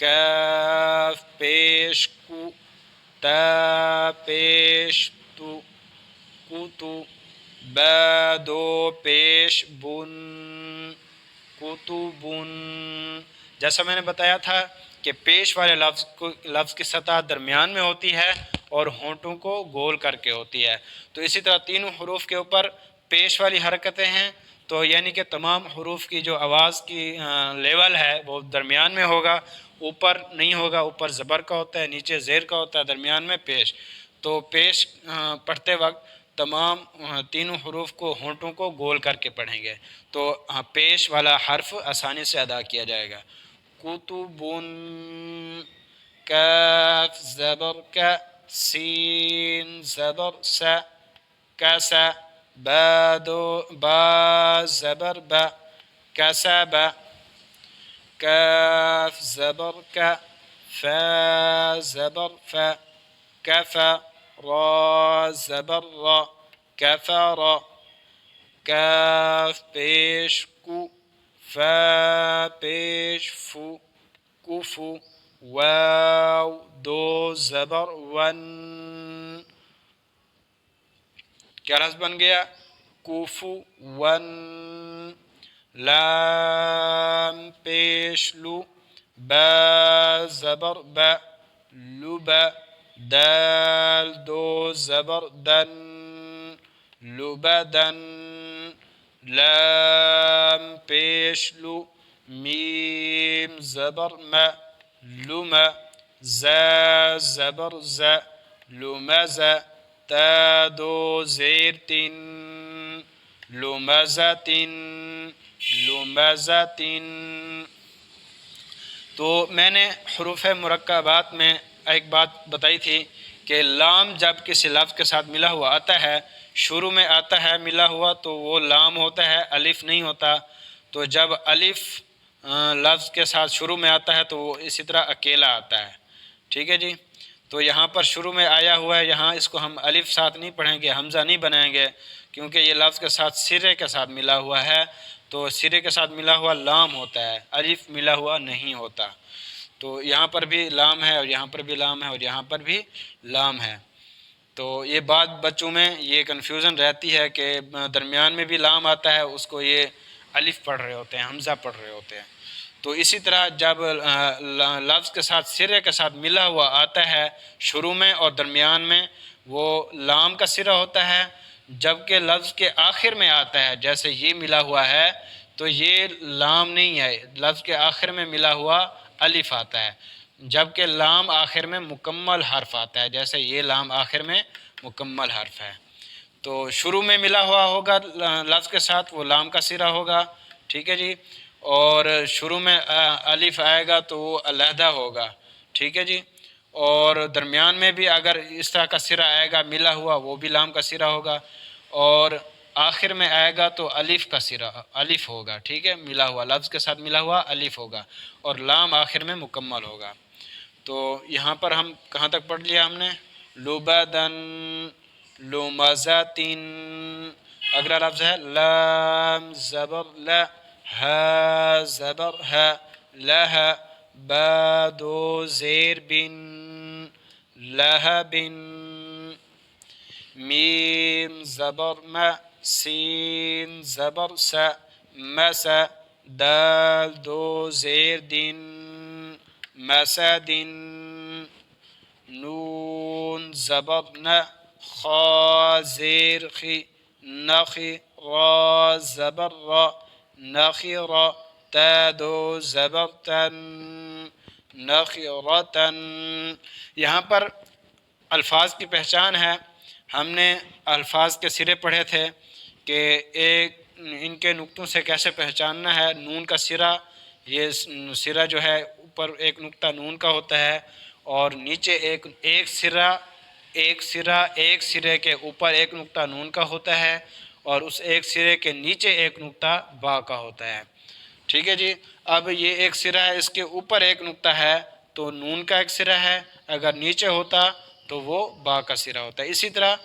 کاف پیش کو، تا پیش تو، کتو، با دو پیش بن، کتبن۔ جیسا میں نے بتایا تھا کہ پیش والے لفظ کی سطح درمیان میں ہوتی ہے اور ہونٹوں کو گول کر کے ہوتی ہے، تو اسی طرح تینوں حروف کے اوپر پیش والی حرکتیں ہیں، تو یعنی کہ تمام حروف کی جو آواز کی لیول ہے وہ درمیان میں ہوگا، اوپر نہیں ہوگا، اوپر زبر کا ہوتا ہے، نیچے زیر کا ہوتا ہے، درمیان میں پیش۔ تو پیش پڑھتے وقت تمام تینوں حروف کو ہونٹوں کو گول کر کے پڑھیں گے، تو پیش والا حرف آسانی سے ادا کیا جائے گا۔ کتبن، کاف زبر کا، سین زبر سا، کسا، با زبر با، کسب، کاف زبر کا، فا زبر فا، کفا، را زبر را، کفر، کاف پیش کو، فا پیش فو، کفو، واو دو زبر ون، کیا لفظ بن گیا؟ کوفو ون، لام پیش لو، با زبر با، لبا، دال دو زبر دن، لبدن، لام پیش لو، میم زبر ما، لما، زا زبر زا، لمزا، تا دو زیر تن، لمزتن، لمزتن۔ تو میں نے حروف مرکبات میں ایک بات بتائی تھی کہ لام جب کسی لفظ کے ساتھ ملا ہوا آتا ہے، شروع میں آتا ہے ملا ہوا تو وہ لام ہوتا ہے، الف نہیں ہوتا۔ تو جب الف لفظ کے ساتھ شروع میں آتا ہے تو وہ اسی طرح اکیلا آتا ہے، ٹھیک ہے جی۔ تو یہاں پر شروع میں آیا ہوا ہے، یہاں اس کو ہم الف ساتھ نہیں پڑھیں گے، حمزہ نہیں بنائیں گے، کیونکہ یہ لفظ کے ساتھ سرے کے ساتھ ملا ہوا ہے، تو سرے کے ساتھ ملا ہوا لام ہوتا ہے، الف ملا ہوا نہیں ہوتا۔ تو یہاں پر بھی لام ہے اور یہاں پر بھی لام ہے اور یہاں پر بھی لام ہے۔ تو یہ بات بچوں میں یہ کنفیوژن رہتی ہے کہ درمیان میں بھی لام آتا ہے، اس کو یہ الف پڑھ رہے ہوتے ہیں، حمزہ پڑھ رہے ہوتے ہیں۔ تو اسی طرح جب لفظ کے ساتھ سرے کے ساتھ ملا ہوا آتا ہے شروع میں اور درمیان میں، وہ لام کا سرہ ہوتا ہے، جبکہ لفظ کے آخر میں آتا ہے جیسے یہ ملا ہوا ہے تو یہ لام نہیں ہے، لفظ کے آخر میں ملا ہوا الف آتا ہے، جبکہ لام آخر میں مکمل حرف آتا ہے، جیسے یہ لام آخر میں مکمل حرف ہے۔ تو شروع میں ملا ہوا ہوگا لفظ کے ساتھ وہ لام کا سرہ ہوگا، ٹھیک ہے جی، اور شروع میں الف آئے گا تو وہ علیحدہ ہوگا، ٹھیک ہے جی، اور درمیان میں بھی اگر اس طرح کا سرہ آئے گا ملا ہوا وہ بھی لام کا سرہ ہوگا، اور آخر میں آئے گا تو الف کا سرہ الف ہوگا، ٹھیک ہے، ملا ہوا لفظ کے ساتھ ملا ہوا الف ہوگا اور لام آخر میں مکمل ہوگا۔ تو یہاں پر ہم کہاں تک پڑھ لیا ہم نے؟ لبدن، لمزتن۔ اگلا لفظ ہے لام زبر لا، ہا زبر ہا، لہا، با دو زیر بن، لہبن، میم زبر ما، سین زبر سا، مسا، دال دو زیر دن، مسدن، نون زبر نا، خا زیر خی، نخی، را زبر را، نخیرا، تا دو زبر تن، نخیرتن۔ یہاں پر الفاظ کی پہچان ہے، ہم نے الفاظ کے سرے پڑھے تھے کہ ایک ان کے نقطوں سے کیسے پہچاننا ہے۔ نون کا سرہ، یہ سرہ جو ہے اوپر ایک نقطہ نون کا ہوتا ہے اور نیچے ایک سرے کے اوپر ایک نقطہ نون کا ہوتا ہے اور اس ایک سرے کے نیچے ایک نقطہ با کا ہوتا ہے، ٹھیک ہے جی۔ اب یہ ایک سرہ ہے، اس کے اوپر ایک نقطہ ہے تو نون کا ایک سرہ ہے، اگر نیچے ہوتا تو وہ با کا سرہ ہوتا ہے۔ اسی طرح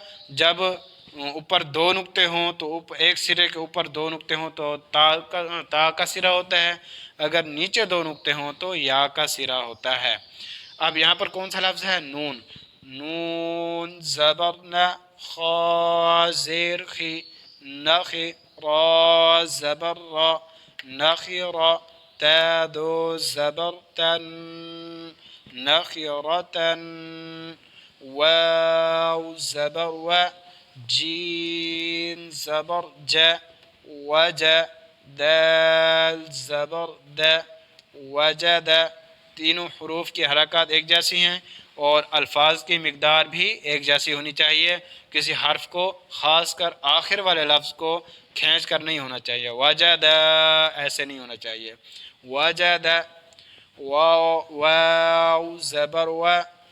جب اوپر دو نقطے ہوں تو ایک سرے کے اوپر دو نقطے ہوں تو تا کا سرہ ہوتا ہے، اگر نیچے دو نقطے ہوں تو یا کا سرا ہوتا ہے۔ اب یہاں پر کون سا لفظ ہے؟ نون، نون زبر ن، خا زیر خی، نخی، را زبر را، نخیرا، تا دو زبر تن، نخیرتن، واو زبر و، جین زبر ج، وج، دال زبر د، وجد۔ تینوں حروف کی حرکات ایک جیسی ہیں اور الفاظ کی مقدار بھی ایک جیسی ہونی چاہیے، کسی حرف کو خاص کر آخر والے لفظ کو کھینچ کر نہیں ہونا چاہیے، وجد ایسے نہیں ہونا چاہیے، وجد، واو زبر و،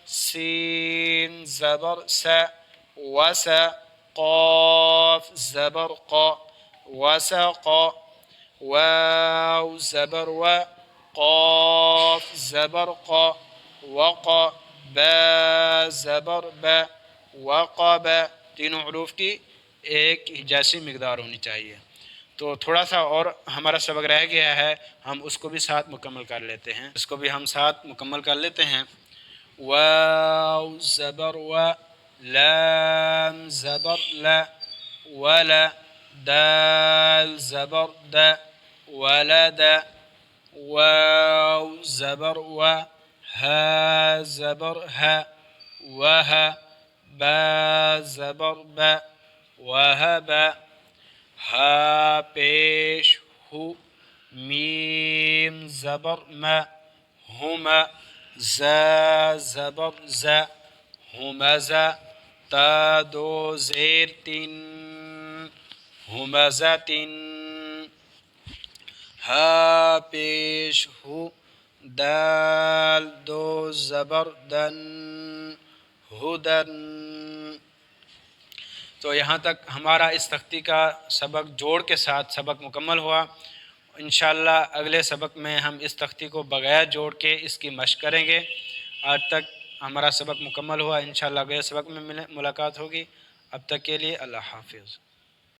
سین زبر س، وس، قاف زبر قا، وسق، واو زبر و، قاف زبر قا، وق، با زبر ب، وقب۔ تینوں حروف کی ایک جیسی مقدار ہونی چاہیے۔ تو تھوڑا سا اور ہمارا سبق رہ گیا ہے، ہم اس کو بھی ساتھ مکمل کر لیتے ہیں، اس کو بھی ہم ساتھ مکمل کر لیتے ہیں۔ واو زبر و، لام زبر ل، ولا، دال زبر د، ولد، واو زبر و، ها زبر ه، وه، با زبر ب، وهب، ها پیش ہو، میم زبر م، ہم، ز زبر ز، ہمز، تا دو زیر تین، ہمزتن، ہا پیش ہو، دال دو زبر دن، ہدن۔ تو یہاں تک ہمارا اس تختی کا سبق جوڑ کے ساتھ سبق مکمل ہوا۔ انشاءاللہ اگلے سبق میں ہم اس تختی کو بغیر جوڑ کے اس کی مشق کریں گے۔ آج تک ہمارا سبق مکمل ہوا، انشاءاللہ اگلے سبق میں ملاقات ہوگی۔ اب تک کے لیے اللہ حافظ۔